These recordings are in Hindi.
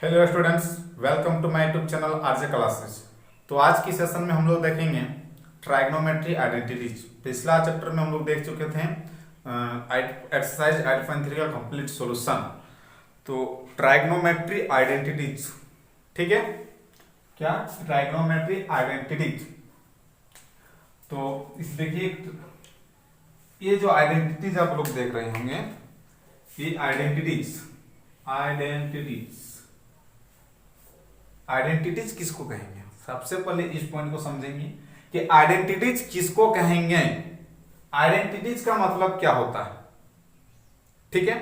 Hello students, welcome to my YouTube channel RJ classes. तो आज की सेशन में हम लोग देखेंगे ट्राइग्नोमेट्री आइडेंटिटीज। पिछला चैप्टर में हम लोग देख चुके थे एक्सरसाइज 8.3 का कंप्लीट सॉल्यूशन। तो ट्राइग्नोमेट्री आइडेंटिटीज, ठीक है क्या? ट्राइग्नोमेट्री आइडेंटिटीज। तो इस देखिए, ये जो आइडेंटिटीज आप लोग देख रहे होंगे, ये आइडेंटिटीज आइडेंटिटीज किसको कहेंगे? सबसे पहले इस पॉइंट को समझेंगे कि आइडेंटिटीज किसको कहेंगे। आइडेंटिटीज का मतलब क्या होता है, ठीक है?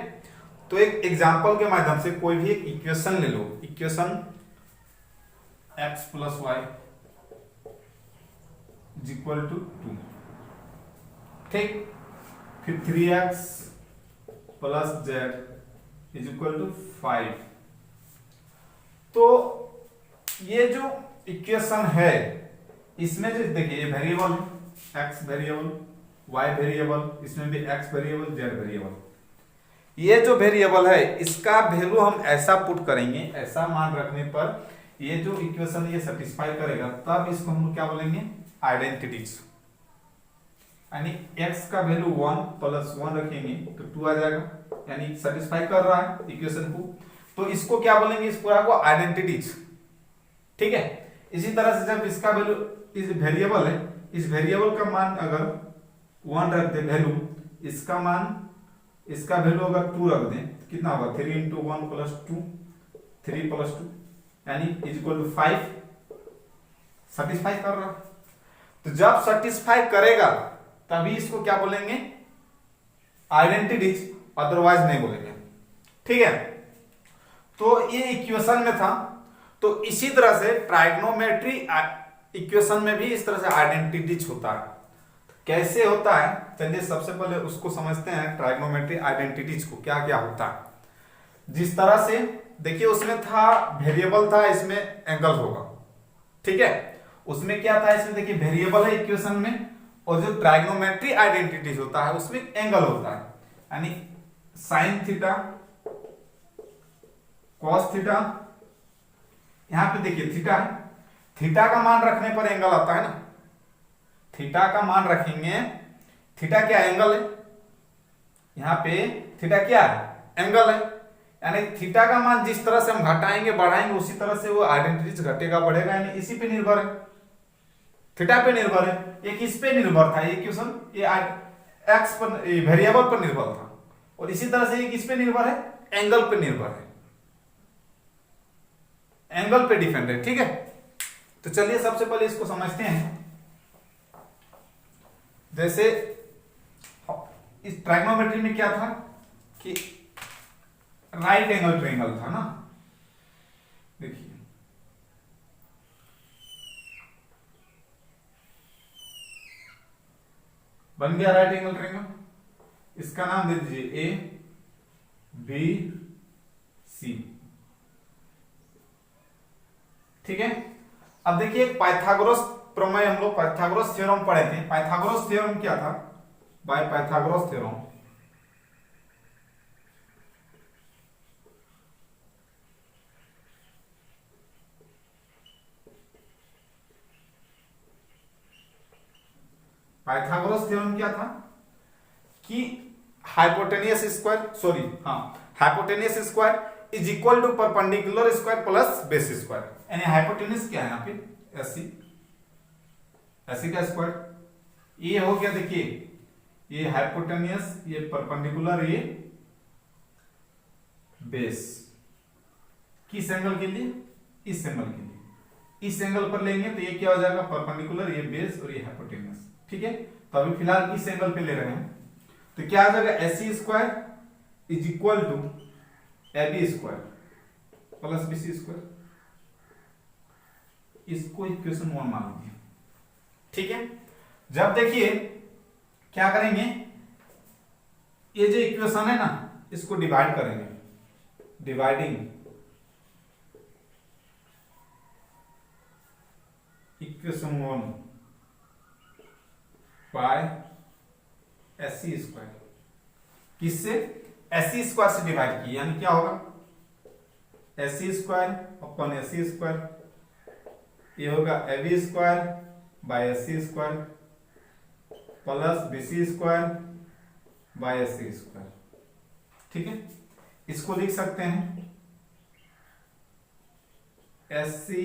तो एक एग्जांपल के माध्यम से कोई भी एक इक्वेशन ले लो। Equation x plus y is equal to 2, ठीक। फिर 3x plus z is equal to 5। तो ये जो इक्वेशन है, इसमें जो देखिए ये वेरिएबल है, x वेरिएबल, y वेरिएबल, इसमें भी x वेरिएबल, z वेरिएबल। ये जो वेरिएबल है इसका वैल्यू हम ऐसा पुट करेंगे, ऐसा मान रखने पर ये जो इक्वेशन ये सेटिस्फाई करेगा, तब इसको हम क्या बोलेंगे? आइडेंटिटीज। यानी x का वैल्यू 1 प्लस 1 रखेंगे तो 2 आ जाएगा, यानी सेटिस्फाई कर रहा है इक्वेशन को। तो इसको क्या बोलेंगे? इस पूरा को आइडेंटिटीज, ठीक है। इसी तरह से जब इसका वैल्यू, इस वेरिएबल है, इस वेरिएबल का मान अगर 1 रख दे वैल्यू, इसका मान, इसका वैल्यू अगर 2 रख दें, कितना होगा? 3 इंटू 1 प्लस 2, 3 प्लस 2 यानी इज इक्वल टू 5। सेटिस्फाई कर रहा। तो जब सेटिस्फाई करेगा तभी इसको क्या बोलेंगे? आइडेंटिटीज, अदरवाइज नहीं बोलेंगे, ठीक है। तो ये इक्वेशन में था। तो इसी तरह से ट्राइग्नोमेट्री इक्वेशन में भी इस तरह से आइडेंटिटीज होता है। कैसे होता है, चलिए सबसे पहले उसको समझते हैं। ट्राइग्नोमेट्री आइडेंटिटीज को क्या क्या होता है। जिस तरह से देखिए, उसमें था वेरिएबल था, इसमें एंगल होगा, ठीक है। उसमें क्या था? इसमें देखिए वेरिएबल है इक्वेशन में, और जो ट्राइग्नोमेट्री आइडेंटिटीज होता है उसमें एंगल होता है। यानी साइन थीटा, कॉस थीटा, यहां पे देखिए थीटा है, थीटा का मान रखने पर एंगल आता है ना। थीटा का मान रखेंगे, थीटा क्या? एंगल है। यहां पे थीटा क्या है? एंगल है। यानी थीटा का मान जिस तरह से हम घटाएंगे बढ़ाएंगे, उसी तरह से वो आइडेंटिटीज घटेगा बढ़ेगा, यानी इसी पे निर्भर है, थीटा पे निर्भर है। ये किस पे निर्भर था? ये क्वेश्चन ये एक्स पर, वेरिएबल पर निर्भर था। और इसी तरह से ये किस पे निर्भर है? एंगल पे निर्भर है, एंगल पे डिपेंड है, ठीक है। तो चलिए सबसे पहले इसको समझते हैं। जैसे इस ट्राइग्नोमेट्री में क्या था कि राइट एंगल ट्रायंगल था ना। देखिए बन गया राइट एंगल ट्रायंगल। इसका नाम दे दीजिए ए बी सी, ठीक है। अब देखिए पाइथागोरस प्रमेय, हम लोग पाइथागोरस थ्योरम पढ़े थे। पाइथागोरस थ्योरम क्या था? By Pythagoras theorem Pythagoras theorem क्या था कि हाइपोटेनियस स्क्वायर, सॉरी हाँ, hypotenuse square is equal to perpendicular square plus base square. यानी हाइपोटेनियस क्या है यहाँ पे? एसी, एसी का स्क्वायर। ये हो गया, देखिए ये हाइपोटेनियस, ये परपेंडिकुलर, ये बेस। किस एंगल के लिए? इस एंगल के लिए। इस एंगल पर लेंगे तो ये क्या हो जाएगा? परपेंडिकुलर, ये बेस और ये हाइपोटेनियस, ठीक है। तो अभी फिलहाल इस एंगल पे ले रहे हैं, तो क्या आ जाएगा? AC square is equal to AB square plus BC square. इसको इक्वेशन 1 मान लीजिए, ठीक है। जब देखिए क्या करेंगे, ये जो इक्वेशन है ना, इसको डिवाइड करेंगे, dividing equation 1 by AC square. किससे? एसी स्क्वायर से डिवाइड किया, यानी क्या होगा? A C square upon A C square, ये होगा A B square by A C square plus B C square by A C square. ठीक है, इसको लिख सकते हैं A C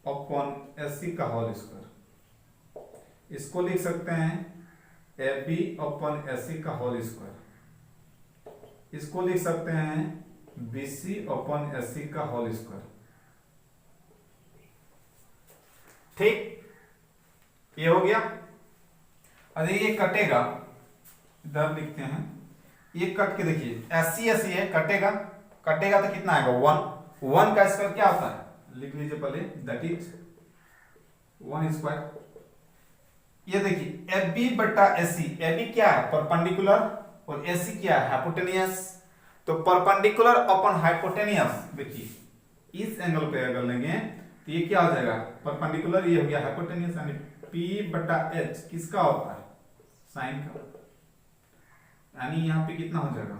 upon A C का होल स्क्वायर, इसको लिख सकते हैं A B upon A C का होल स्क्वायर, इसको लिख सकते हैं B C upon A C का होल स्क्वायर। ठीक, ये हो गया। अरे ये कटेगा, इधर लिखते हैं, ये कट के देखिए एस सी है, कटेगा, कटेगा तो कितना आएगा 1, 1 का स्क्वायर क्या होता है लिख लीजिए पहले, दैट इज 1 स्क्वायर। ये देखिए एफ बी बटा एस सी, ए बी क्या है परपेंडिकुलर और एस सी क्या है हाइपोटेनियस, तो परपेंडिकुलर अपॉन हाइपोटेनियस, देखिए इस एंगल पे अगर लेंगे तो ये क्या हो जाएगा परपेंडिकुलर, ये हो गया हाइपोटेनियस, यानी पी बटा एच किसका होता है साइन का, यानी यहाँ पे कितना हो जाएगा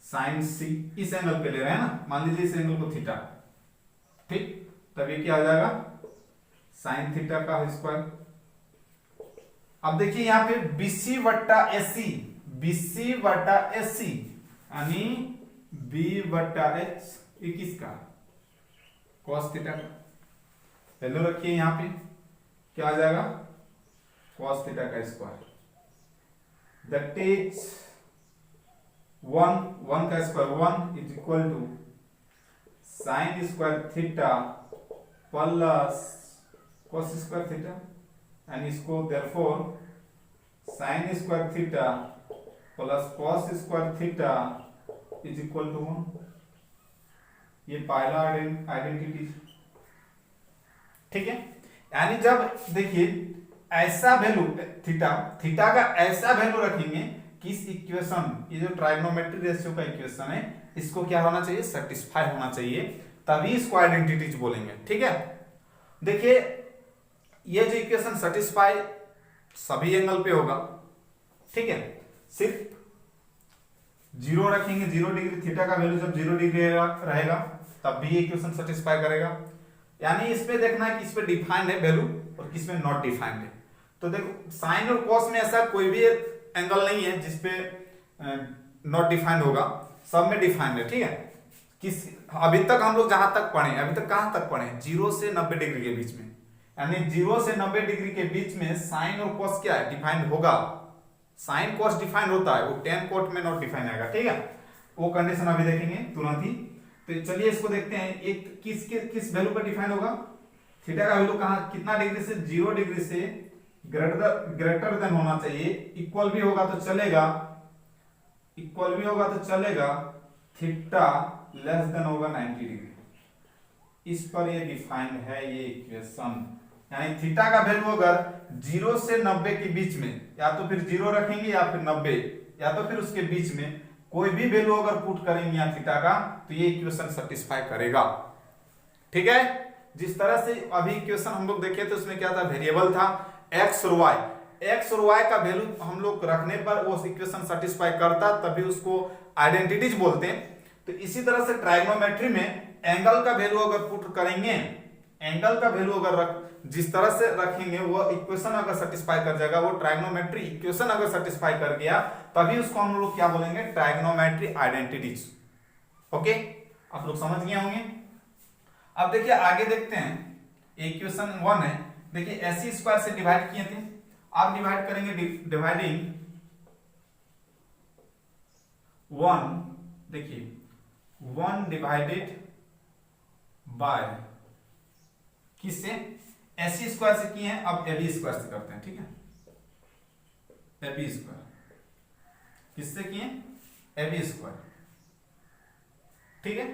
साइन सी, इस एंगल पे ले रहे हैं ना, मान लीजिए इस एंगल को थीटा, ठीक, तब ये क्या हो जाएगा साइन थीटा का स्क्वायर। अब देखिए यहाँ पे बीसी वट्टा एसी, बीसी वट्टा एसी यानी बी वट्टा एच, ये किसका कॉस थीटा का, वैल्यू रखिए यहाँ पे क्या आ जाएगा कॉस थीटा का स्क्वायर, दैट इज 1 का square 1 is equal to sine square theta plus cos square theta, and इसको therefore sine square theta plus cos square theta is equal to 1, ये पहला आइडेंटिटी। ठीक है, यानी जब देखिए ऐसा वैल्यू थीटा, थीटा का ऐसा वैल्यू रखेंगे कि इस इक्वेशन, ये जो ट्राइगोनोमेट्रिक रेशियो का इक्वेशन है, इसको क्या होना चाहिए सेटिस्फाई होना चाहिए, तभी इसको आइडेंटिटीज बोलेंगे। ठीक है, देखिए ये जो इक्वेशन सेटिस्फाई सभी एंगल पे होगा। ठीक है, सिर्फ जीरो रखेंगे, 0 डिग्री, थीटा का वैल्यू जब 0 डिग्री रहेगा तब भी इक्वेशन सेटिस्फाई करेगा, यानी इस पे देखना है कि इस पे डिफाइंड है वैल्यू और किस में नॉट डिफाइंड है। तो देखो साइन और कॉस में ऐसा कोई भी एंगल नहीं है जिसपे नॉट डिफाइंड होगा, सब में डिफाइंड है। ठीक है, किस अभी तक हम लोग जहां तक पढ़े, अभी तक कहां तक पढ़े 0 से 90 डिग्री के बीच में, यानी 0 से 90 डिग्री के बीच में साइन और कॉस क्या है डिफाइंड होगा, साइन कॉस डिफाइंड होता है, वो टेन कोट में नॉट डिफाइंड आएगा। ठीक है, वो कंडीशन अभी देखेंगे तुरंत ही। तो चलिए इसको देखते हैं, एक किस वैल्यू पर डिफाइन होगा, थीटा का वैल्यू कहां कितना डिग्री से, 0 डिग्री से ग्रेटर देन होना चाहिए, इक्वल भी होगा तो चलेगा, इक्वल भी होगा तो चलेगा, थीटा लेस देन होगा 90 डिग्री, इस पर ये डिफाइंड है ये इक्वेशन। यानी थीटा का वैल्यू अगर 0 से 90 के बीच में, या तो फिर 0 रखेंगे या फिर 90, या तो फिर उसके बीच में कोई भी वैल्यू अगर पुट करेंगे यहाँ थीटा का, तो ये इक्वेशन सेटिस्फाई करेगा। ठीक है, जिस तरह से अभी इक्वेशन हम लोग देखे थे उसमें क्या था, वेरिएबल था एक्स और वाई, एक्स और वाई का वैल्यू हम लोग रखने पर वो इक्वेशन सेटिस्फाई करता, तभी उसको आइडेंटिटीज बोलते हैं। तो इसी तरह से ट्राइगोनोमेट्री में एंगल का वैल्यू अगर पुट करेंगे, एंगल का वैल्यू अगर जिस तरह से रखेंगे वो इक्वेशन अगर सेटिस्फाई कर जाएगा, वो ट्राइगोनोमेट्री इक्वेशन अगर सेटिस्फाई कर गया, तभी उसको हम लोग क्या बोलेंगे ट्राइगोनोमेट्री आइडेंटिटीज। ओके, आप लोग समझ गए होंगे। अब देखिए आगे देखते हैं, इक्वेशन 1 है, देखिए एसी स्क्वायर से डिवाइड किए थे, आप डिवाइड करेंगे डिवाइडिंग 1, देखिए 1 डिवाइडेड बाय किससे, एसी स्क्वायर से किए हैं, अब एबी स्क्वायर से करते हैं। ठीक है, एबी स्क्वायर किससे किए, एबी स्क्वायर। ठीक है,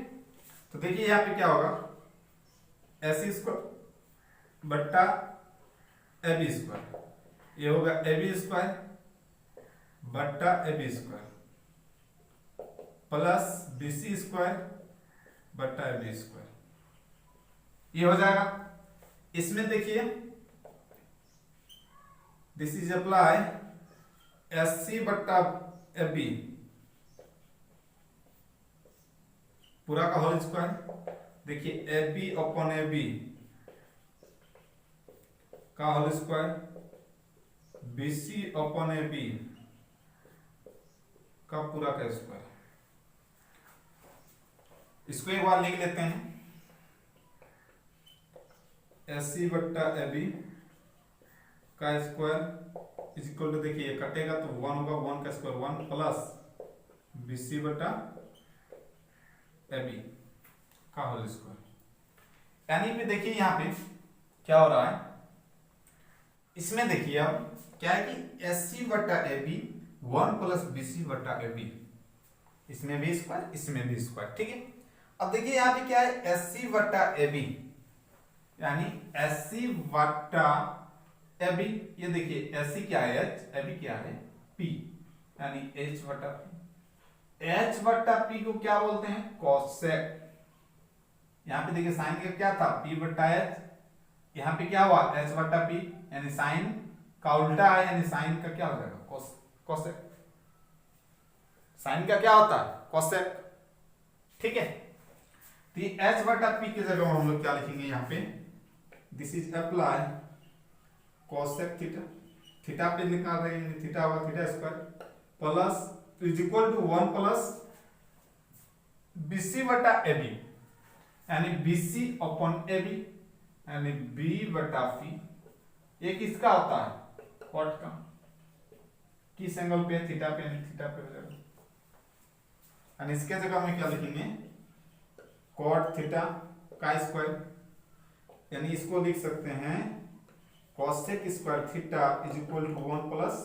तो देखिए यहां पे क्या होगा, एसी स्क्वायर बट्टा एबी स्क्वायर, ये होगा एबी स्क्वायर बट्टा AB square plus BC square बट्टा एबी स्क्वायर, ये हो जाएगा। इसमें देखिए this is apply S C बट्टा एफ बी पूरा का होल स्क्वायर। देखिए A B upon A B का whole square, B C upon A B का पूरा का स्क्वायर। इसको एक बार लिख लेते हैं, एस सी बट्टा ए बी का स्क्वायर इज इक्वल टू, देखिए कटेगा तो 1 होगा, 1 का स्क्वायर 1 प्लस बी सी बट्टा ए बी का होल स्क्वायर। यानी कि देखिए यहां पे क्या हो रहा है, इसमें देखिए अब क्या है कि एस सी बट्टा A B 1 plus B C बट्टा ए बी, इसमें भी स्क्वायर इसमें भी स्क्वायर, ठीक है। अब देखिए यहां पे क्या है, एस सी बट्टा ए बी यानी एस सी बट्टा ए बी, ये देखिए एस सी क्या है एच, ए बी क्या है पी, यानी एच बट्टा पी। एच बट्टा पी को क्या बोलते हैं, कोसेक। यहां पे देखिए साइन का क्या था, पी बट्टा एच, यहां पे क्या हुआ एच बट्टा पी, यानी साइन का उल्टा है, यानी साइन का क्या हो जाएगा कोसेक। साइन का क्या होता है कोसेक, ठीक है। तो एच बटा पी की जगह हम लोग क्या लिखेंगे यहाँ पे, this is apply cosec theta, theta पे निकाल रहे हैं, थीटा होगा theta square plus is equal to 1 plus BC बटा ए बी, यानी बीसी अपॉन ए बी, यानी बी बटा पी। ये किसका होता है, कॉट का, किस एंगल पे, थीटा पे, थीटा पे हो जाएगा। यानी इसके जगह में क्या लिखेंगे, कॉट थीटा का स्क्वायर, यानी इसको लिख सकते हैं cosec square theta is equal to 1 plus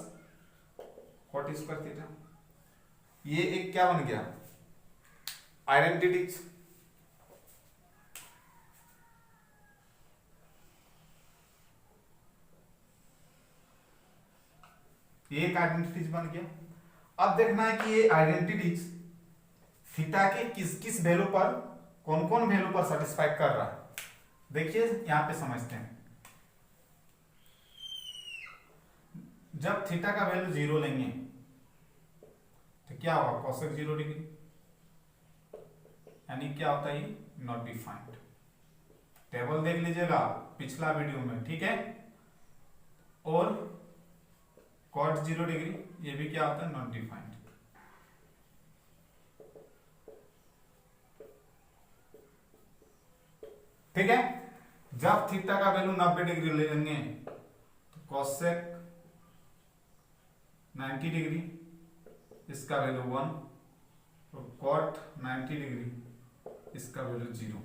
cot square theta. ये एक क्या बन गया, आइडेंटिटीज। ये एक आइडेंटिटीज बन गया। अब देखना है कि ये आइडेंटिटीज थीटा के किस किस वैल्यू पर, कौन कौन वैल्यू पर सेटिस्फाई कर रहा है। देखिए यहां पे समझते हैं, जब थीटा का वैल्यू 0 लेंगे तो क्या होगा, कोसेक 0 डिग्री, यानी क्या होता है ये नॉट डिफाइंड। टेबल देख लीजिएगा पिछला वीडियो में, ठीक है। और कॉट 0 डिग्री, ये भी क्या होता है नॉट डिफाइंड। ठीक है, जब थीटा का वैल्यू 90 डिग्री ले लेंगे तो कोसेक 90 डिग्री, इसका वैल्यू 1, और कॉट 90 डिग्री, इसका वैल्यू 0,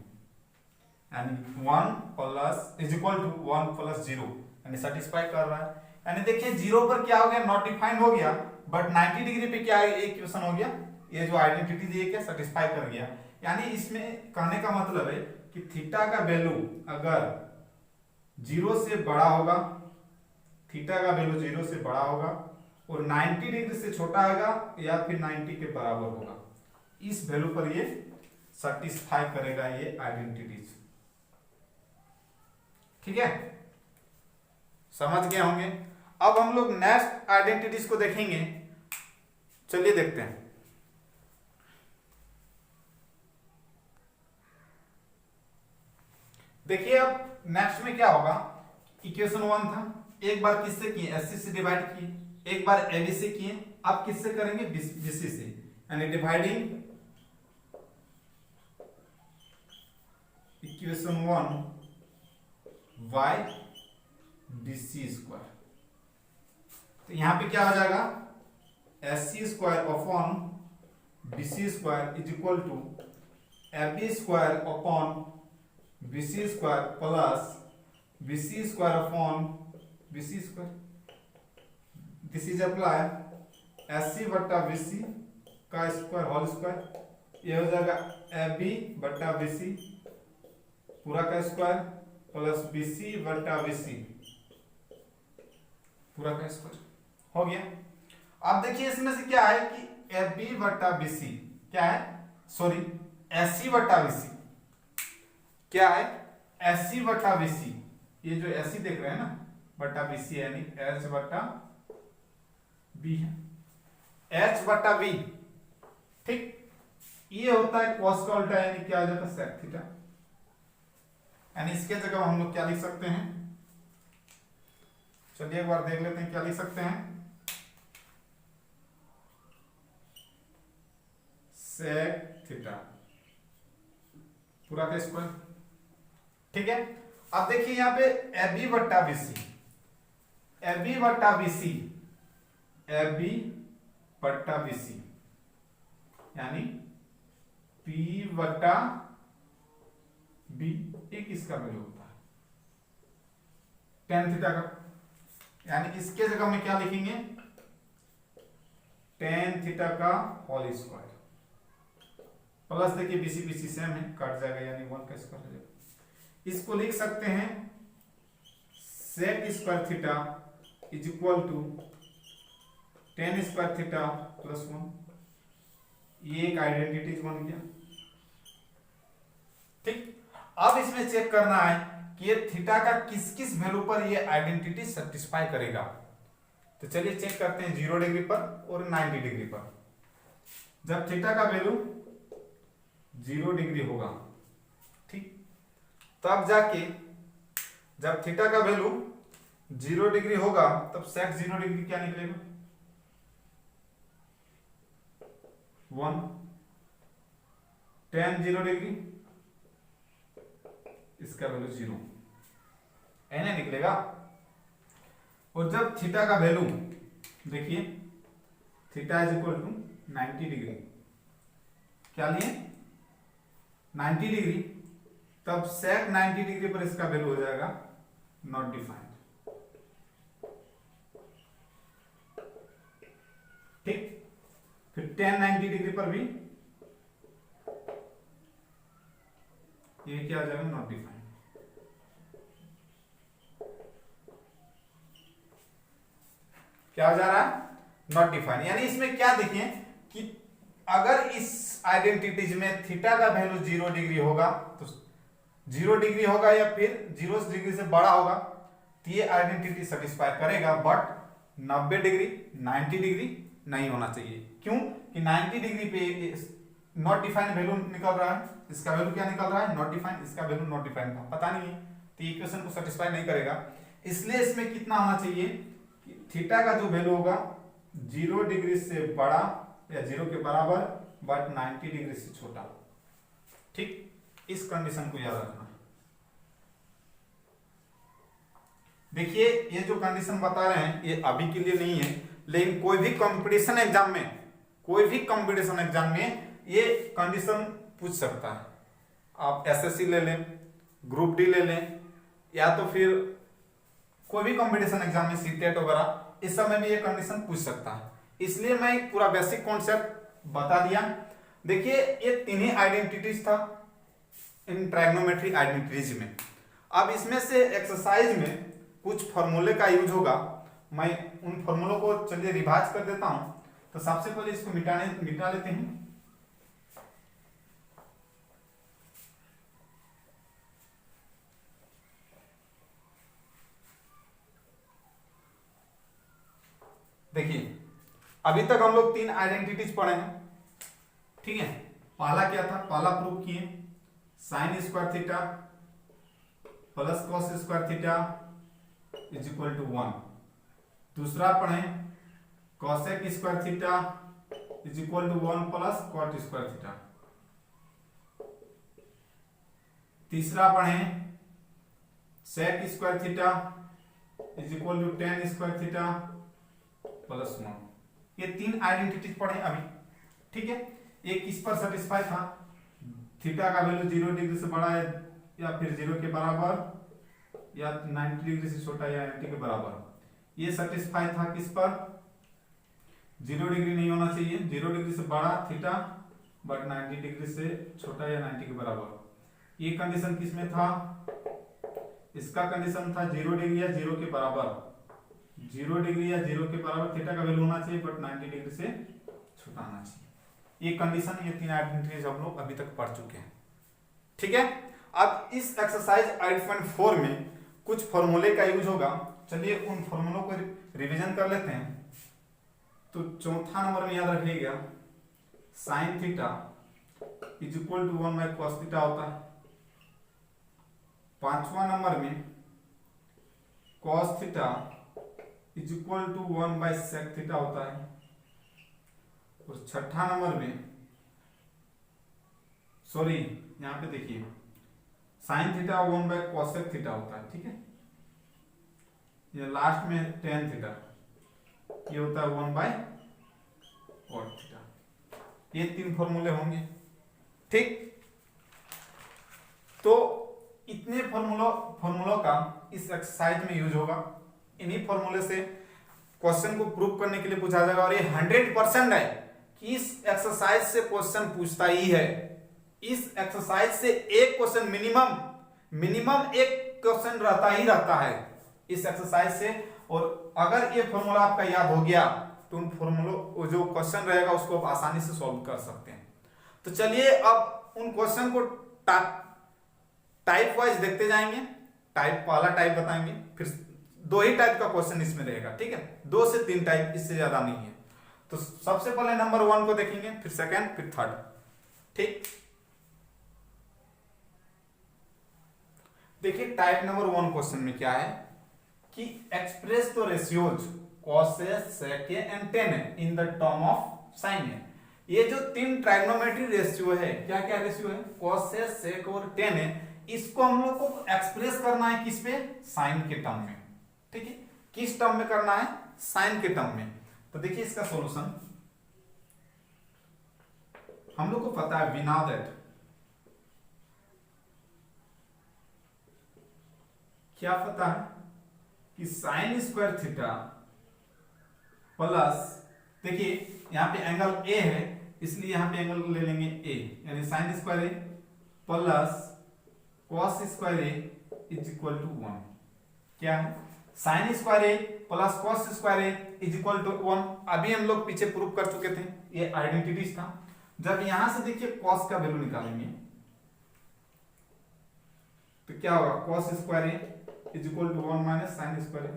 यानी 1 plus is equal to 1 plus 0, यानी सेटिस्फाई कर रहा है। यानी देखिए 0 पर क्या हो गया, नॉट डिफाइंड हो गया, बट 90 डिग्री पे क्या है, एक क्वेश्चन हो गया, ये जो आइडेंटिटी ये क्या सेटिस्फाई कर गया। यानी इसमें कहने का मतलब है कि थीटा का वैल्यू अगर 0 से बड़ा होगा, थीटा का वैल्यू 0 से बड़ा होगा और 90 डिग्री से छोटा होगा या फिर 90 के बराबर होगा, इस वैल्यू पर ये सेटिस्फाई करेगा ये आइडेंटिटीज। ठीक है, समझ गए होंगे। अब हम लोग नेक्स्ट आइडेंटिटीज को देखेंगे, चलिए देखते हैं। देखिए अब नेक्स्ट में क्या होगा, इक्वेशन 1 था, एक बार किससे किए, एससी से डिवाइड किए, एक बार एबी से किए, अब किससे करेंगे, बीसी से, यानी dividing equation 1 by BC square. तो यहां पे क्या हो जाएगा, SC square upon BC square is equal to AB square upon BC square plus BC square upon BC square. This is apply SC बट्टा बीसी का स्क्वायर होल स्क्वायर, ये हो जाएगा एबी बट्टा बीसी पूरा का स्क्वायर प्लस बीसी बट्टा बीसी पूरा का स्क्वायर हो गया। अब देखिए इसमें से क्या है कि एबी बट्टा बीसी क्या है, सॉरी एससी बट्टा बीसी क्या है, एससी बट्टा बीसी, ये जो एससी देख रहे हैं ना बट्टा बीसी यानी एच बट्टा बी है, एच बट्टा बी, ठीक। ये होता है cos का उल्टा, यानी क्या आ जाता है sec थीटा। यानी इसके जगह हम लोग क्या लिख सकते हैं, चलिए एक बार देख लेते हैं क्या लिख सकते हैं, sec थीटा पूरा का स्क्वायर। ठीक है, अब देखिए यहाँ पे AB बट्टा BC, AB बट्टा BC, AB बट्टा BC यानी P बट्टा B, एक इसका वैल्यू होता है tan थीटा का, यानी इसके जगह में क्या लिखेंगे, tan थीटा का होल स्क्वायर प्लस, देखिए BC BC सेम है, कट जाएगा यानी 1 का स्क्वायर हो जाएगा। इसको लिख सकते हैं sec square theta is equal to tan square theta plus 1। ये एक आइडेंटिटी बन गया। ठीक, अब इसमें चेक करना है कि ये थीटा का किस किस वैल्यू पर ये आइडेंटिटी सेटिस्फाई करेगा। तो चलिए चेक करते हैं 0 डिग्री पर और 90 डिग्री पर। जब थीटा का वैल्यू 0 डिग्री होगा, ठीक, तब जाके जब थीटा का वैल्यू 0 डिग्री होगा तब sec 0 डिग्री क्या निकलेगा, 1, tan 0 डिग्री इसका वैल्यू 0 एन निकलेगा। और जब थीटा का वैल्यू देखिए, theta is equal to 90 degree, क्या लिए 90 डिग्री, तब sec 90 डिग्री पर इसका वैल्यू हो जाएगा नॉट डिफाइंड। ठीक, फिर tan 90 डिग्री पर भी ये क्या आ जाएगा, नॉट डिफाइंड। क्या हो जा रहा है, नॉट डिफाइंड। यानी इसमें क्या देखिए कि अगर इस आइडेंटिटीज में थीटा का वैल्यू 0 डिग्री होगा तो 0 डिग्री होगा या फिर 0 डिग्री से बड़ा होगा तो ये आइडेंटिटी सेटिस्फाई करेगा, बट 90 डिग्री 90 डिग्री नहीं होना चाहिए। क्यों कि 90 डिग्री पे नॉट डिफाइंड वैल्यू निकल रहा है, इसका वैल्यू क्या निकल रहा है, नॉट डिफाइंड, इसका वैल्यू नॉट डिफाइंड था, पता नहीं है, तो इक्वेशन को सेटिस्फाई नहीं करेगा। इसलिए इसमें कितना होना चाहिए कि थीटा का जो वैल्यू होगा 0 डिग्री से बड़ा या 0 के बराबर बट 90 डिग्री से छोटा। ठीक, इस कंडीशन को याद रखना। देखिए ये जो कंडीशन बता रहे हैं ये अभी के लिए नहीं है, लेकिन कोई भी कंपटीशन एग्जाम में, कोई भी कंपटीशन एग्जाम में ये कंडीशन पूछ सकता है। आप एसएससी ले लें, ग्रुप डी ले लें, या तो फिर कोई भी कंपटीशन एग्जाम में सीटेट वगैरह, इस समय में ये कंडीशन पूछ सकता है। इसलिए मैं एक पूरा बेसिक कॉन्सेप्ट बता दिया। देखिए ये तीन ही आइडेंटिटीज था इन ट्राइगोनोमेट्री आइडेंटिटीज में। अब इसमें से एक्सरसाइज में कुछ फॉर्मूले का यूज होगा, मैं उन फॉर्मूलों को चलिए रिवाइज कर देता हूं। तो सबसे पहले इसको मिटा लेते हैं। देखिए अभी तक हम लोग तीन आइडेंटिटीज पढ़े हैं, ठीक है। पहला क्या था, पहला प्रूव किए sine square theta plus cos square theta is equal to 1। दूसरा पढ़े cosec square theta is equal to 1 plus cot square theta. तीसरा पढ़े sec square theta is equal to tan square theta plus 1। ये तीन आइडेंटिटीज पढ़े अभी, ठीक है। एक किस पर सेटिस्फाई था, थीटा का वैल्यू 0 डिग्री से बड़ा है या फिर 0 के बराबर या 90 डिग्री से छोटा या 90 के बराबर। ये सेटिस्फाई था किस पर, 0 डिग्री नहीं होना चाहिए, 0 डिग्री से बड़ा थीटा बट 90 डिग्री से छोटा या 90 के बराबर। ये कंडीशन किस में था, इसका कंडीशन था 0 डिग्री या 0 के बराबर, 0 डिग्री या 0 के बराबर थीटा का वैल्यू होना चाहिए बट 90 डिग्री से छोटा होना चाहिए। ये कंडीशन, ये तीन आइडेंटिटीज हम लोग अभी तक पढ़ चुके हैं, ठीक है। अब इस एक्सरसाइज 8.4 में कुछ फॉर्मूले का यूज होगा, चलिए उन फॉर्मूलों को रिवीजन कर लेते हैं। तो चौथा नंबर में याद रखिएगा sine theta is equal to 1 by cos theta होता है। पांचवा नंबर में cos theta is equal to 1 by sec theta होता है। और छठा नंबर में सॉरी यहां पे देखिए sine theta 1 bye cosec theta होता है। ठीक है, ये लास्ट में टेन थीटा ये होता है 1 बाय कॉट थीटा। ये तीन फॉर्मूले होंगे। ठीक, तो इतने फॉर्मूलों का इस एक्सरसाइज में यूज होगा। इन्हीं फॉर्मूले से क्वेश्चन को प्रूव करने के लिए पूछा जाएगा। और ये 100% है कि इस एक्सरसाइज से क्वेश्चन पूछता ही है। इस एक्सरसाइज से एक क्वेश्चन मिनिमम एक क्वेश्चन रहता ही रहता है इस एक्सरसाइज से। और अगर ये फॉर्मूला आपका याद हो गया तो उन फॉर्मूलों जो क्वेश्चन रहेगा उसको आप आसानी से सॉल्व कर सकते हैं। तो चलिए अब उन क्वेश्चन को टाइप वाइज देखते जाएंगे। पहला टाइप बताएंगे, फिर दो ही टाइप का क्वेश्चन इसमें रहेगा। ठीक है, 2 से 3 टाइप, इससे ज्यादा नहीं है। तो सबसे पहले नंबर 1 को देखेंगे, फिर सेकंड, फिर थर्ड। ठीक, देखिए टाइप नंबर 1 क्वेश्चन में क्या है कि express the ratios cosec, sec and tan in the term of sine है। ये जो तीन ट्राइगोनोमेट्री रेशियो है, क्या क्या रेशियो है, कॉसेक, सेक और टेन है, इसको हम लोग को एक्सप्रेस करना है किस पे, साइन के टर्म में। ठीक है, किस टर्म में करना है, साइन के टर्म में। तो देखिए इसका सॉल्यूशन हम लोग को पता है, वी नो दैट क्या पता है कि साइन स्क्वायर थीटा प्लस, देखिए यहां पे एंगल ए है इसलिए यहां पे एंगल ले लेंगे ए, यानी sine square A plus cos square A is equal to 1। क्या है, sine square A plus cos square A is equal to 1। अभी हम लोग पीछे प्रूव कर चुके थे, ये आइडेंटिटीज था। जब यहां से देखिए कॉस का वैल्यू निकालेंगे तो क्या होगा, cos square A is equal to 1 minus sine square A.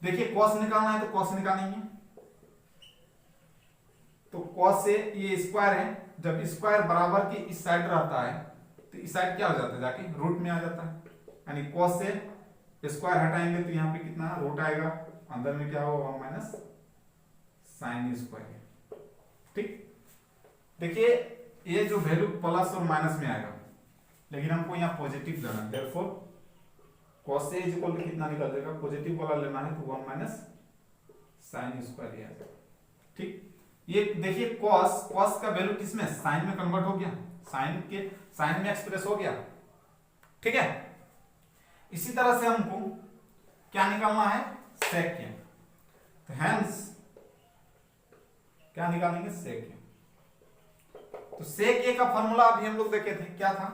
देखिए कॉस निकालना है तो कॉस निकालेंगे, तो कॉस से ये स्क्वायर है, जब स्क्वायर बराबर के इस साइड रहता है तो इस साइड क्या हो जाता है, जाके रूट में आ जाता है। यानी कॉस से स्क्वायर हटाएंगे तो यहाँ पे कितना रूट आएगा, अंदर में क्या होगा 1 माइनस साइन स्क्वायर। ठीक, देखिए ये जो वैल्यू प्लस और माइनस में आएगा, लेकिन हमको यहाँ पॉजिटिव लेना है, देयरफॉर कॉस से इज इक्वल टू कितना निकल जाएगा, पॉजिटिव वाला लेना है तो 1 माइनस साइन स्क्वायर आ जाएगा। ठीक, ये देखिए कॉस का वैल्यू किसमें, साइन में कन्वर्ट हो गया, साइन में एक्सप्रेस हो गया। ठीक है, इसी तरह से हमको क्या निकालना है, सेक के, तो हेंस क्या निकालेंगे, सेक के। तो सेक ए का फॉर्मूला अभी हम लोग देखे थे, क्या था,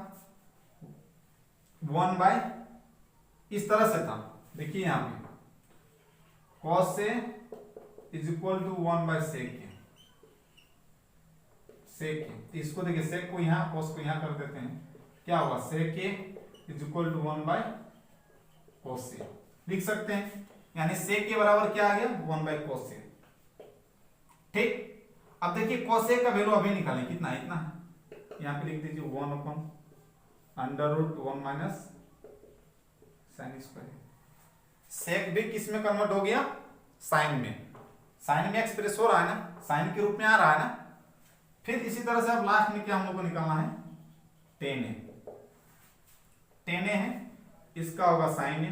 1 बाय, इस तरह से था, देखिए यहां पे कॉस से is equal to 1 by sec के, सेक के। तो इसको देखिए सेक को यहां, कॉस को यहां कर देते हैं, क्या होगा, सेक के is equal to 1 by cos से लिख सकते हैं। यानी सेक के बराबर क्या आ गया, 1 बाय कॉस से। ठीक, अब देखिए कॉस ए का वैल्यू अभी निकालें, कितना है, इतना है, यहां पे लिख दीजिए 1 upon under root 1 minus sine square. Sec भी किस में कन्वर्ट हो गया, साइन में एक्सप्रेस हो रहा है ना, साइन के रूप में आ रहा है ना। फिर इसी तरह से अब लास्ट में क्या हम लोग को निकालना है, टेन ए है, इसका होगा sine A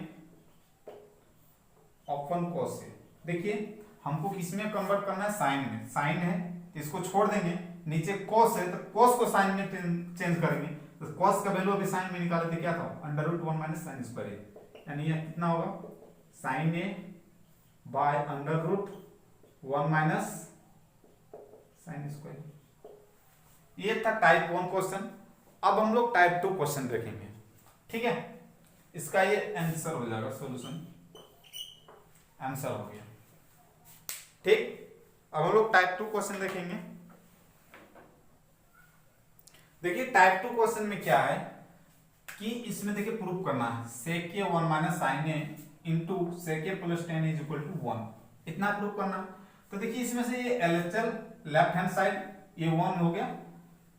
upon cos A. देखिए हमको किस में कन्वर्ट करना है, साइन में, साइन है तो इसको छोड़ देंगे, नीचे कॉस है तो कॉस को साइन में चेंज करेंगे, तो कॉस का वैल्यू अभी साइन में निकाले थे, क्या था, under root 1 minus sine square A, यानी ये कितना होगा, sine A by under root 1 minus sine square. ये था टाइप 1 क्वेश्चन। अब हम लोग टाइप 2 क्वेश्चन देखेंगे। ठीक है, इसका ये आंसर हो जाएगा, सॉल्यूशन आंसर हो गया। ठीक, अब हम लोग टाइप 2 क्वेश्चन देखेंगे। देखिए टाइप 2 क्वेश्चन में क्या है कि इसमें देखिए प्रूफ करना है, सेक के 1 minus sine A into sec A plus tan is equal to 1, इतना प्रूफ करना। तो देखिए इसमें से ये LHS लेफ्ट हैंड साइड, ये 1 हो गया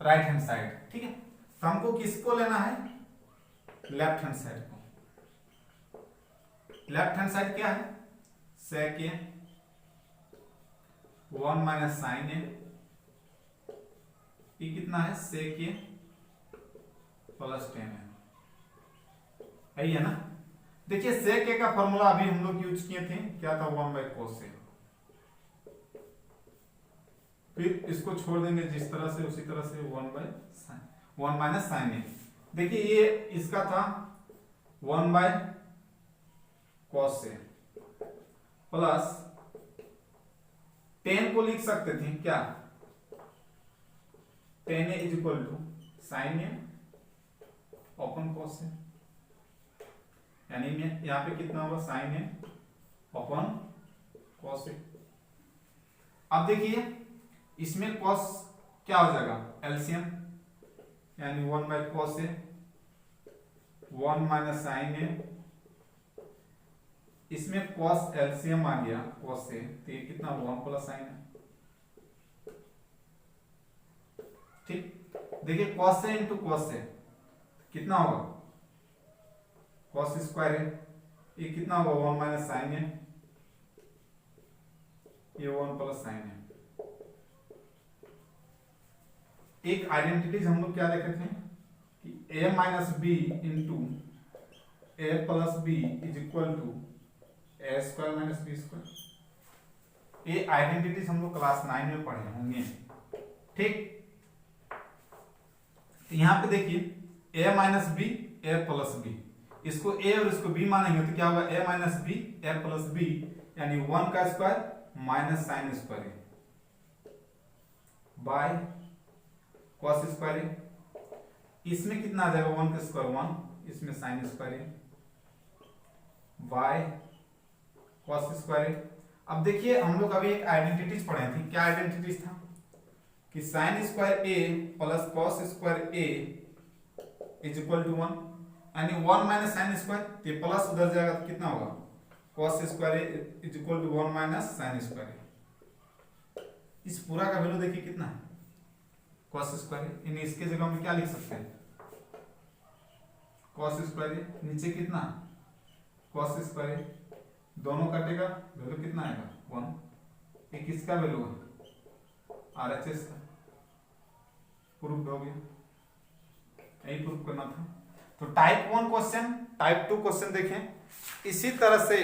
राइट हैंड साइड, ठीक है। तो हमको किसको लेना है, लेफ्ट हैंड साइड को। लेफ्ट हैंड साइड क्या है, sec a 1 माइनस साइन ए, ये कितना है sec a प्लस 10 है, यही है ना। देखिए sec a का फॉर्मूला अभी हम लोग यूज किए थे, क्या था 1 बाई cos a, फिर इसको छोड़ देंगे जिस तरह से उसी तरह से 1 माइनस साइन ए। देखिए ये इसका था 1 बाय cos a प्लस 10 को लिख सकते थे क्या, 10a is equal to sine A upon cos a, यानी में यहां पे कितना होगा sine A upon cos a। अब देखिए इसमें cos क्या हो जाएगा एलसीएम, यानी 1 by cos a 1 minus sine A, इसमें cos एलसीएम आ गया cos से, तो ये कितना 1 प्लस साइन है, ठीक। देखिए cos से इंटू cos से कितना होगा cos स्क्वायर है, ये कितना होगा 1 माइनस साइन है, ये 1 प्लस साइन है। एक आइडेंटिटीज हम लोग क्या देखे थे कि a minus B into a plus B is equal to A square minus B square. ये आइडेंटिटीज हम लोग क्लास 9 में पढ़े होंगे, ठीक। तो यहां पे देखिए a minus B A plus B, इसको a और इसको b मानेंगे तो क्या होगा a minus B A plus B, यानी 1 का square minus sine square by cos square. इसमें कितना आ जाएगा 1 का स्क्वायर 1, इसमें sine square by cos square. अब देखिए हम लोग अभी एक आइडेंटिटीज पढ़े थे, क्या आइडेंटिटीज था कि sine square a plus cos square a is equal to 1, यानी 1 माइनस साइन स्क्वायर, ये प्लस उधर जाएगा तो कितना होगा cos square a is equal to 1 minus sine square a। इस पूरा का वैल्यू देखिए कितना है cos स्क्वायर a, यानी इसके जगह में क्या लिख सकते हैं cos स्क्वायर a, नीचे कितना cos स्क्वायर a, दोनों कटेगा वैल्यू कितना आएगा 1। ये किसका वैल्यू है RHS का, प्रूफ हो गया, यही प्रूफ करना था। तो टाइप 1 क्वेश्चन, टाइप 2 क्वेश्चन देखें। इसी तरह से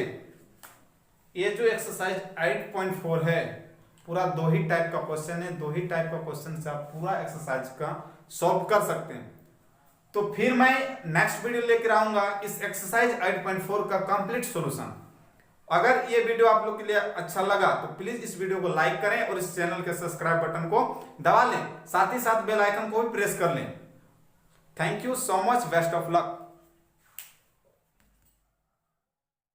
ये जो एक्सरसाइज 8.4 है पूरा 2 ही टाइप का क्वेश्चन है, 2 ही टाइप का क्वेश्चन से आप पूरा एक्सरसाइज का सॉल्व कर सकते हैं। तो फिर मैं नेक्स्ट वीडियो लेकर आऊंगा इस एक्सरसाइज 8.4 का कंप्लीट सॉल्यूशन। अगर ये वीडियो आप लोग के लिए अच्छा लगा तो प्लीज इस वीडियो को लाइक करें और इस चैनल के सब्सक्राइब बटन को दबा लें, साथ ही साथ बेल आइकन को भी प्रेस कर लें। Thank you so much, best of luck.